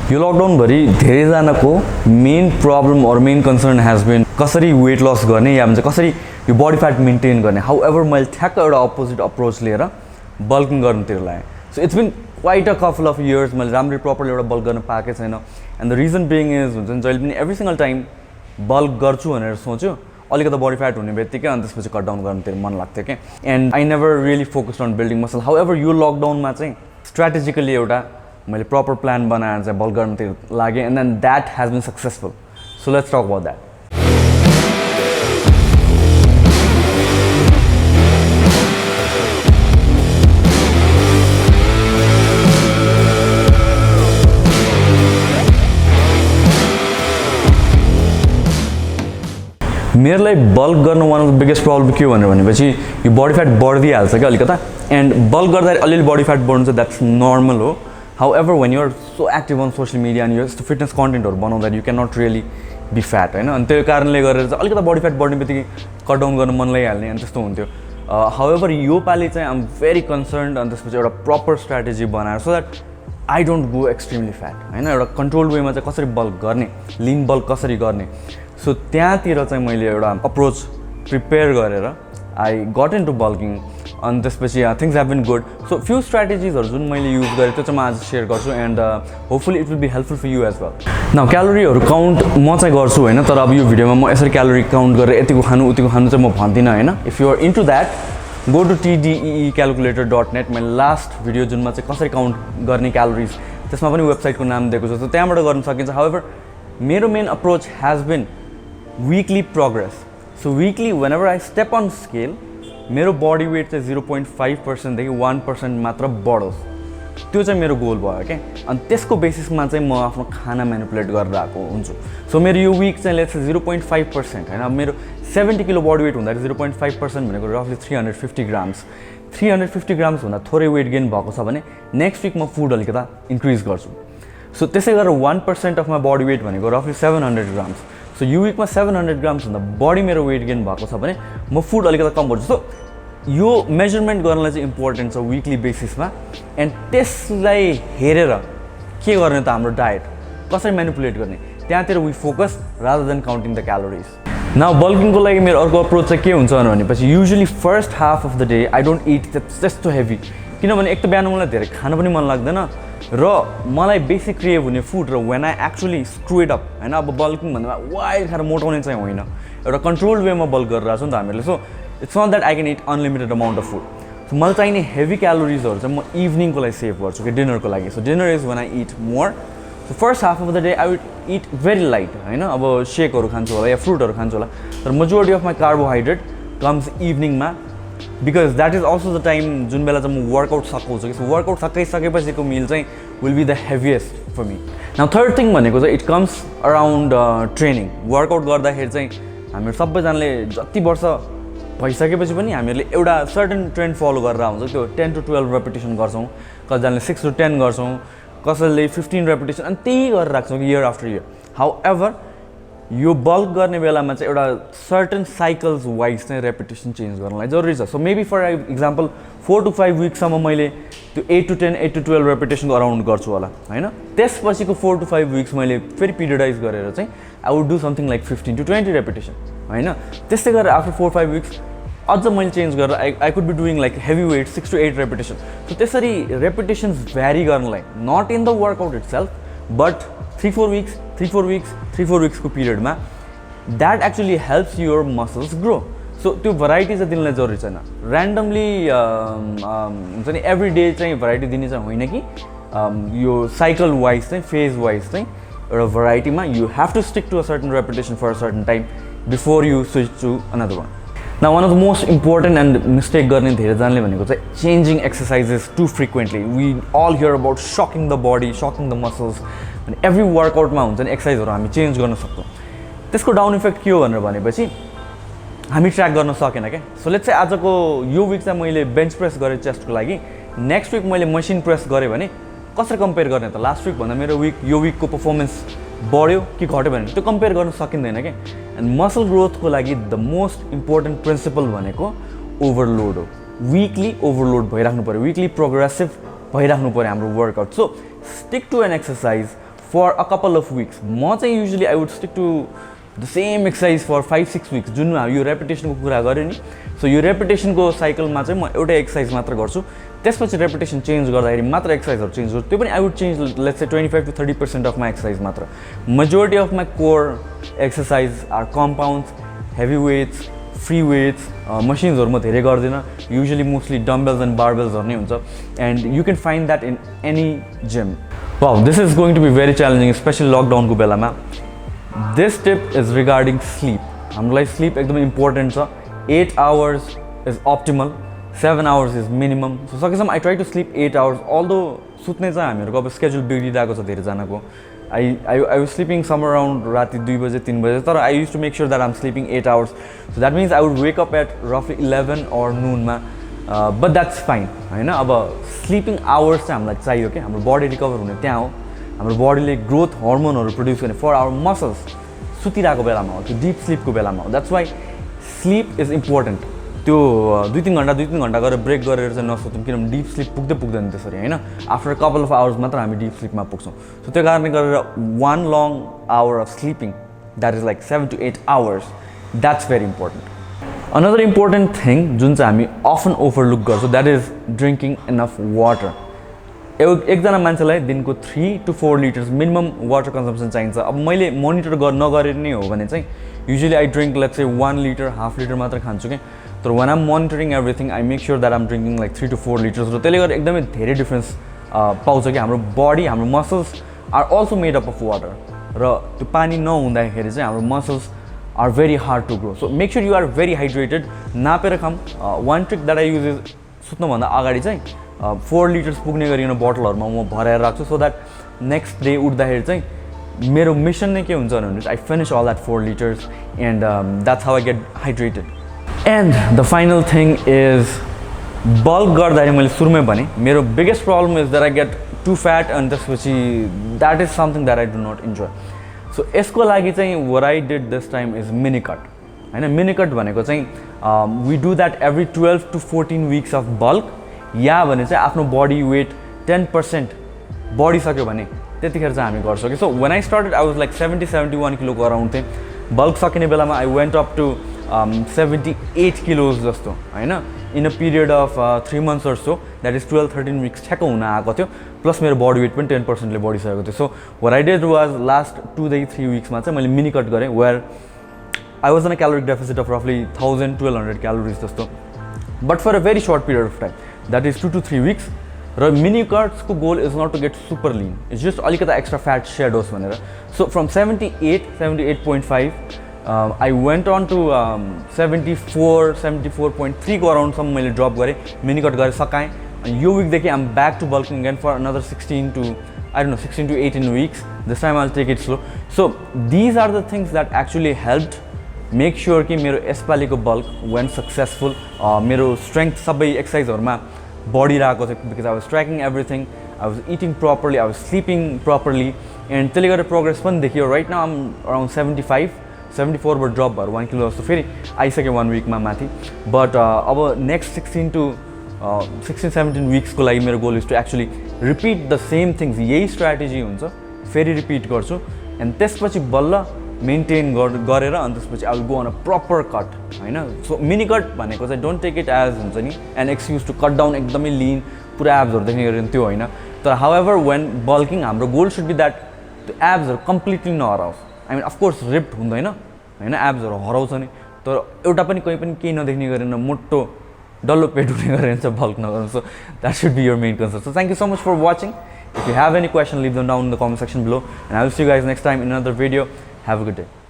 यो लकडाउनभरि धेरैजनाको main problem or main concern has been कसरी वेट लस गर्ने या भन्छ कसरी यो बडी फ्याट मेन्टेन गर्ने। हाउएभर मैले ठ्याक्क एउटा अपोजिट अप्रोच लिएर बल्किङ गर्नुतिर लागेँ। So it's been quite a couple of years मैले राम्ररी प्रपरली एउटा बल्क गर्न पाएकै छैन। And the reason being is हुन्छ नि जहिले पनि एभ्री सिङ्गल टाइम बल्क गर्छु भनेर सोच्यो अलिकति बडी फ्याट हुने बित्तिकै अनि त्यसपछि कट डाउन गर्नुतिर मन लाग्थ्यो क्या। And I never really focused on building muscle. However यो लकडाउनमा चाहिँ स्ट्राटेजिकली एउटा मैले प्रपर प्लान बनाएर चाहिँ बल्क गर्नुतिर लागेँ and then that has been successful. So let's talk about that. मेरो लागि बल्क गर्नु one of the biggest problem के भनेपछि यो बडी फ्याट बढिदिइहाल्छ क्या अलिकता। एन्ड बल्क गर्दा अलिअलि बडी फ्याट बढ्नु चाहिँ द्याट्स नर्मल हो। However when you're so active on social media अनि यो यस्तो फिटनेस कन्टेन्टहरू बनाउँदा you can not really be fat होइन। अनि त्यो कारणले गरेर चाहिँ अलिकति बडी फ्याट बढ्ने बित्तिकै कट डाउन गर्नु मन लागिहाल्ने अनि त्यस्तो हुन्थ्यो। हाउएभर यो पालि चाहिँ आइ एम भेरी कन्सर्न्ड अनि त्यसपछि एउटा प्रपर स्ट्राटेजी बनाएर so that I don't go extremely fat होइन। एउटा कन्ट्रोल वेमा चाहिँ कसरी बल्क गर्ने, लिन बल्क कसरी गर्ने। सो त्यहाँतिर चाहिँ मैले एउटा अप्रोच प्रिपेयर गरेर I got in to bulking अनि त्यसपछि things have been good. So few स्ट्राटेजिजहरू जुन मैले युज गरेँ त्यो चाहिँ म आज सेयर गर्छु and hopefully it will be helpful for you as well. Now क्यालोरीहरू काउन्ट म चाहिँ गर्छु होइन, तर अब यो भिडियोमा म यसरी क्यालोरी काउन्ट गरेर यतिको खानु उतिको खानु चाहिँ म भन्दिनँ होइन। If you are into that go to TDEEcalculator.net। मैले लास्ट भिडियो जुनमा चाहिँ कसरी काउन्ट गर्ने क्यालोरिज त्यसमा पनि वेबसाइटको नाम दिएको छ, त्यहाँबाट गर्न सकिन्छ। हाउएभर मेरो main approach has been weekly progress. So weekly whenever I step on scale मेरो बडी वेट चाहिँ 0.5%देखि 1% मात्र बढोस्, त्यो चाहिँ मेरो गोल भयो क्या। अनि त्यसको बेसिसमा चाहिँ म आफ्नो खाना म्यानिपुलेट गरेर आएको हुन्छु। सो मेरो यो विक चाहिँ लेट्स 0.5% होइन। अब मेरो 70 किलो बडी वेट हुँदाखेरि 0.5% भनेको रफली 350 ग्राम्स। 350 ग्राम्स हुँदा थोरै वेट गेन भएको छ भने नेक्स्ट विक म फुड अलिकता इन्क्रिज गर्छु। सो त्यसै गरेर 1% अफ माई बडी वेट भनेको रफली 700 ग्राम्स। सो यो विकमा 700 ग्राम्स भन्दा बढी मेरो वेट गेन भएको छ भने म फुड अलिकति कम गर्छु। सो यो मेजरमेन्ट गर्नलाई चाहिँ इम्पोर्टेन्ट छ विकली बेसिसमा। एन्ड त्यसलाई हेरेर के गर्ने त हाम्रो डायट कसरी म्यानिपुलेट गर्ने त्यहाँतिर we focus rather than counting the calories. Now बल्किङको लागि मेरो अर्को अप्रोच चाहिँ के हुन्छ भनेपछि usually first half of the day I don't it त्यस्तो हेभी, किनभने एक त बिहान मलाई धेरै खान पनि मन लाग्दैन र मलाई बेसिक क्रिएभ हुने फुड र when I actually screw it up होइन। अब बल्किङ भन्दा वाइल्ड खाएर मोटाउने चाहिँ होइन, एउटा कन्ट्रोल वेमा बल्क गरिरहेको छ नि त हामीले। So it's not that I can eat unlimited amount of food. So मलाई चाहिने हेभी क्यालोरिजहरू चाहिँ म इभिनिङको लागि सेभ गर्छु कि डिनरको लागि। So dinner is when I it more. So first half of the day I will it very light होइन। अब सेकहरू खान्छु होला या फ्रुटहरू खान्छु होला, तर majority of my carbohydrate comes इभिनिङमा because that is also the time जुन बेला चाहिँ म वर्कआउट सकाउँछु कि। सो वर्कआउट सकाइसकेपछिको मिल चाहिँ will be the heaviest for me. Now third thing भनेको चाहिँ it comes around training. Workout गर्दाखेरि चाहिँ हामीहरू सबैजनाले जति वर्ष भइसकेपछि पनि हामीहरूले एउटा सर्टन ट्रेन्ड फलो गरेर आउँछ। त्यो 10 to 12 रेपिटेसन गर्छौँ, कतिजनाले 6 to 10 गर्छौँ, कसैले 15 रेपिटेसन अनि त्यही गरेर राख्छौँ कि इयर आफ्टर इयर। हाउएभर यो बल्क गर्ने बेलामा चाहिँ एउटा सर्टन साइकल्स वाइज चाहिँ रेपिटेसन चेन्ज गर्नलाई जरुरी छ। So maybe for example 4 to 5 विकसम्म मैले त्यो 8 to 10 8 to 12 रेपिटेसनको अराउन्ड गर्छु होला होइन। त्यसपछिको 4 to 5 विक्स मैले फेरि पिरियडाइज गरेर चाहिँ I would do something like 15 to 20 repetition होइन। त्यस्तै गरेर आफ्टर 4-5 विक्स अझ मैले चेन्ज गरेर I could be doing like heavy weight 6 to 8 repetition. So त्यसरी रेपिटेसन्स भ्यारी गर्नलाई not in the workout itself but 3-4 विक्सको पिरियडमा that actually helps your muscles grow. So त्यो भराइटी चाहिँ दिनलाई जरुरी छैन। ऱ्यान्डमली हुन्छ नि एभ्री डे चाहिँ भराइटी दिने चाहिँ होइन कि यो साइकल वाइज चाहिँ फेज वाइज चाहिँ एउटा भराइटीमा you have to stick to a certain repetition for a certain time before you switch to another one. Now one of the most important and mistake गर्ने धेरैजनाले भनेको चाहिँ changing exercises too frequently. We all hear about shocking the body, shocking the muscles. अनि every वर्कआउटमा हुन्छ नि एक्सर्साइजहरू हामी चेन्ज गर्न सक्छौँ। त्यसको डाउन इफेक्ट के हो भनेर भनेपछि हामी ट्र्याक गर्न सकेन क्या। सो लेट्स चाहिँ आजको यो विक चाहिँ मैले बेन्च प्रेस गरेँ चेस्टको लागि, नेक्स्ट विक मैले मसिन प्रेस गरेँ भने कसरी कम्पेयर गर्ने त? लास्ट विक भन्दा मेरो यो विकको पर्फर्मेन्स बढ्यो कि घट्यो भने त्यो कम्पेयर गर्न सकिँदैन क्या। एन्ड मसल ग्रोथको लागि द मोस्ट इम्पोर्टेन्ट प्रिन्सिपल भनेको ओभरलोड हो। वीकली ओभरलोड भइराख्नु पर्यो, वीकली प्रोग्रेसिभ भइराख्नु पर्यो हाम्रो workout. So stick to an exercise for a couple of weeks. म चाहिँ usually I would stick to the same exercise for 5-6 weeks. जुन यो रेपिटेसनको कुरा गरेँ नि, सो यो रेपिटेसनको साइकलमा चाहिँ म एउटै एक्सर्साइज मात्र गर्छु, त्यसपछि रेपिटेसन चेन्ज गर्दाखेरि मात्र एक्सर्साइजहरू चेन्ज गर्छु. त्यो पनि I would change let's say 25 to 30% of my exercise मात्र. Majority of my core exercise are compounds, heavy weights, free weights, मसिन्सहरू म धेरै गर्दिनँ. युजली मोस्टली डम्बेल्स एन्ड बारबेल्सहरू नै हुन्छ. And you can find that in any gym. Wow, this is going to be very challenging, especially लकडाउनको बेलामा. This tip is regarding sleep. हाम्रो लागि स्लिप एकदमै इम्पोर्टेन्ट छ. 8 hours is optimal, 7 hours is minimum. So सकेसम्म I try to sleep 8 hours. Although सुत्ने चाहिँ हामीहरूको अब स्केड्युल बिग्रिरहेको छ धेरैजनाको. I was sleeping somewhere around राति 2 बजे 3 बजे, तर I used to make sure that I'm sleeping 8 hours. So that means I would wake up at roughly 11 or noon मा. But that's fine हैन. अब स्लिपिङ आवर्स चाहिँ हामीलाई चाहियो कि हाम्रो बडी रिकभर हुने त्यहाँ हो. हाम्रो बडीले ग्रोथ हर्मोनहरू प्रड्युस गर्ने फर आवर मसल्स सुतिरहेको बेलामा हो, त्यो डिप स्लिपको बेलामा हो. That's why sleep is important. त्यो 2-3 घन्टा गरेर ब्रेक गरेर चाहिँ नसुतौँ, किनभने डिप स्लिप पुग्दैन त्यसरी होइन. आफ्टर कपल अफ आवर्स मात्र हामी डिप स्लिपमा पुग्छौँ. सो त्यो कारणले गरेर 1 long hour of sleeping, that is like 7 to 8 hours, that's very important. Another important thing जुन चाहिँ हामी अफन ओभरलुक गर्छौँ, that is drinking enough water. एकजना मान्छेलाई दिनको 3 to 4 liters minimum water consumption चाहिन्छ. अब मैले मोनिटर नगरेर नै हो भने चाहिँ usually I drink let's say 1 liter, half liter मात्र खान्छु कि. तर when I'm monitoring everything I make sure that I'm drinking like 3 to 4 liters. र त्यसले गर्दा एकदमै धेरै डिफ्रेन्स पाउँछ कि हाम्रो बडी, हाम्रो muscles are also made up of water. र त्यो पानी नहुँदाखेरि चाहिँ हाम्रो muscles are very hard to grow. So make sure you are very hydrated. नापेर खाऊँ. One trick that I use is सुत्नुभन्दा अगाडि चाहिँ 4 liters पुग्ने गरिकन बोटलहरूमा म भराएर राख्छु, सो द्याट नेक्स्ट डे उठ्दाखेरि चाहिँ मेरो मिसन नै के हुन्छ भने I finish all that 4 liters and that's how I get hydrated. And the final thing is bulk गर्दाखेरि मैले सुरुमै भने मेरो biggest problem is that I get to fat, अनि त्यसपछि that is something that I do not enjoy. So यसको लागि चाहिँ what I did this time is mini cut होइन. मिनी कट भनेको चाहिँ we do that every 12 to 14 weeks of bulk. या भने चाहिँ आफ्नो बडी वेट 10% बढिसक्यो भने त्यतिखेर चाहिँ हामी गर्छौँ कि. So when I started I was like 70-71 किलोको अराउन्ड थिएँ. बल्क सकिने बेलामा I went up to 78 kilos जस्तो होइन, in a period of 3 months or so, that is 12-13 weeks ठ्याक्क हुन आएको थियो. प्लस मेरो बडी वेट पनि 10%ले बढिसकेको थियो. So what I did was last 2-3 weeksमा चाहिँ मैले मिनी कट गरेँ, where I was in a caloric deficit of रफली 1000-1200 calories जस्तो, but for a very short period of time, that is 2 to 3 weeks. र मिनी कट्सको goal is not to get super lean, it's just अलिकता extra fat shed होस् भनेर. So from 78.5 I went on to 74.3 को अराउन्डसम्म मैले drop गरेँ, mini cut गरेर सकाएँ. अनि यो विकदेखि I'm back to bulking again for another 16 to 18 weeks. This time I will take it slow. So these are the things that actually helped make sure कि मेरो यसपालिको बल्क वेन सक्सेसफुल. मेरो strength सबै एक्सर्साइजहरूमा बढिरहेको थियो, because I was tracking everything, I was eating properly, I was sleeping properly, and त्यसले गर्दा प्रोग्रेस पनि देखियो. राइट नाउ आम अराउन्ड 75-74बाट ड्रप भएर 1 kilo जस्तो फेरि आइसक्यो 1 weekमा माथि. बट अब नेक्स्ट 16-17 weeksको लागि मेरो goal is to actually repeat the same things. यही स्ट्राटेजी हुन्छ, फेरि रिपिट गर्छु, एन्ड त्यसपछि बल्ल मेन्टेन गरेर अनि त्यसपछि I will go on a proper cut होइन. सो मिनी कट भनेको चाहिँ डोन्ट टेक इट एज हुन्छ नि an excuse to cut down एकदमै लिन पुरा एब्सहरू देख्ने गरेर त्यो होइन. तर हाउएभर वेन बल्किङ हाम्रो गोल सुड बी द्याट त्यो एब्सहरू कम्प्लिटली नहराओस्. आई मिन अफकोर्स रिप्ड हुँदैन होइन, एब्सहरू हराउँछ नि, तर एउटा पनि कहीँ पनि केही नदेख्ने गरेर मोटो डल्लो पेट हुने गरेर चाहिँ बल्क नगर्नु. So that should be your main concern. So thank you so much for watching. If you have any question, leave them down in the comment section below, and I will see you guys next time in another video. Have a good day.